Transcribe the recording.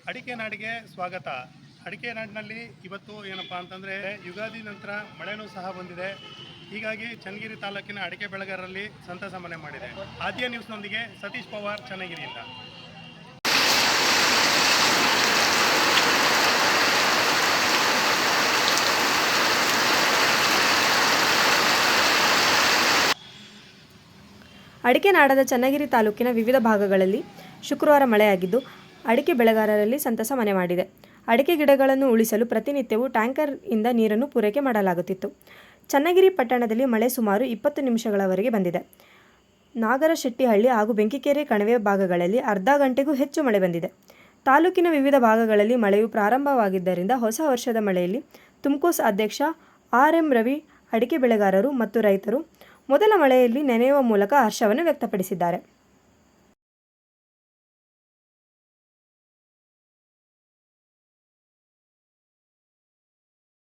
ಅಡಿಕೆ ನಾಡಿಗೆ ಸ್ವಾಗತ. ಅಡಿಕೆ ನಾಡಿನಲ್ಲಿ ಇವತ್ತು ಏನಪ್ಪ ಅಂತಂದರೆ ಯುಗಾದಿ ನಂತರ ಮಳೆನೂ ಸಹ ಬಂದಿದೆ. ಹೀಗಾಗಿ ಚನ್ನಗಿರಿ ತಾಲೂಕಿನ ಅಡಿಕೆ ಬೆಳೆಗಾರರಲ್ಲಿ ಸಂತಸ ಮನೆ ಮಾಡಿದೆ. ಆದ್ಯ ನ್ಯೂಸ್ನೊಂದಿಗೆ ಸತೀಶ್ ಪವಾರ್, ಚನ್ನಗಿರಿಯಿಂದ. ಅಡಿಕೆ ನಾಡದ ಚನ್ನಗಿರಿ ತಾಲೂಕಿನ ವಿವಿಧ ಭಾಗಗಳಲ್ಲಿ ಶುಕ್ರವಾರ ಮಳೆಯಾಗಿದ್ದು ಅಡಿಕೆ ಬೆಳೆಗಾರರಲ್ಲಿ ಸಂತಸ ಮನೆ ಮಾಡಿದೆ. ಅಡಿಕೆ ಗಿಡಗಳನ್ನು ಉಳಿಸಲು ಪ್ರತಿನಿತ್ಯವೂ ಟ್ಯಾಂಕರ್ ಇಂದ ನೀರನ್ನು ಪೂರೈಕೆ ಮಾಡಲಾಗುತ್ತಿತ್ತು. ಚನ್ನಗಿರಿ ಪಟ್ಟಣದಲ್ಲಿ ಮಳೆ ಸುಮಾರು 20 ನಿಮಿಷಗಳವರೆಗೆ ಬಂದಿದೆ. ನಾಗರಶೆಟ್ಟಿಹಳ್ಳಿ ಹಾಗೂ ಬೆಂಕಿಕೆರೆ ಕಣಿವೆ ಭಾಗಗಳಲ್ಲಿ ಅರ್ಧ ಗಂಟೆಗೂ ಹೆಚ್ಚು ಮಳೆ ಬಂದಿದೆ. ತಾಲೂಕಿನ ವಿವಿಧ ಭಾಗಗಳಲ್ಲಿ ಮಳೆಯು ಪ್ರಾರಂಭವಾಗಿದ್ದರಿಂದ ಹೊಸ ವರ್ಷದ ಮಳೆಯಲ್ಲಿ ತುಮ್ಕೋಸ್ ಅಧ್ಯಕ್ಷ ಆರ್.ಎಂ. ರವಿ, ಅಡಿಕೆ ಬೆಳೆಗಾರರು ಮತ್ತು ರೈತರು ಮೊದಲ ಮಳೆಯಲ್ಲಿ ನೆನೆಯುವ ಮೂಲಕ ಹರ್ಷವನ್ನು ವ್ಯಕ್ತಪಡಿಸಿದ್ದಾರೆ.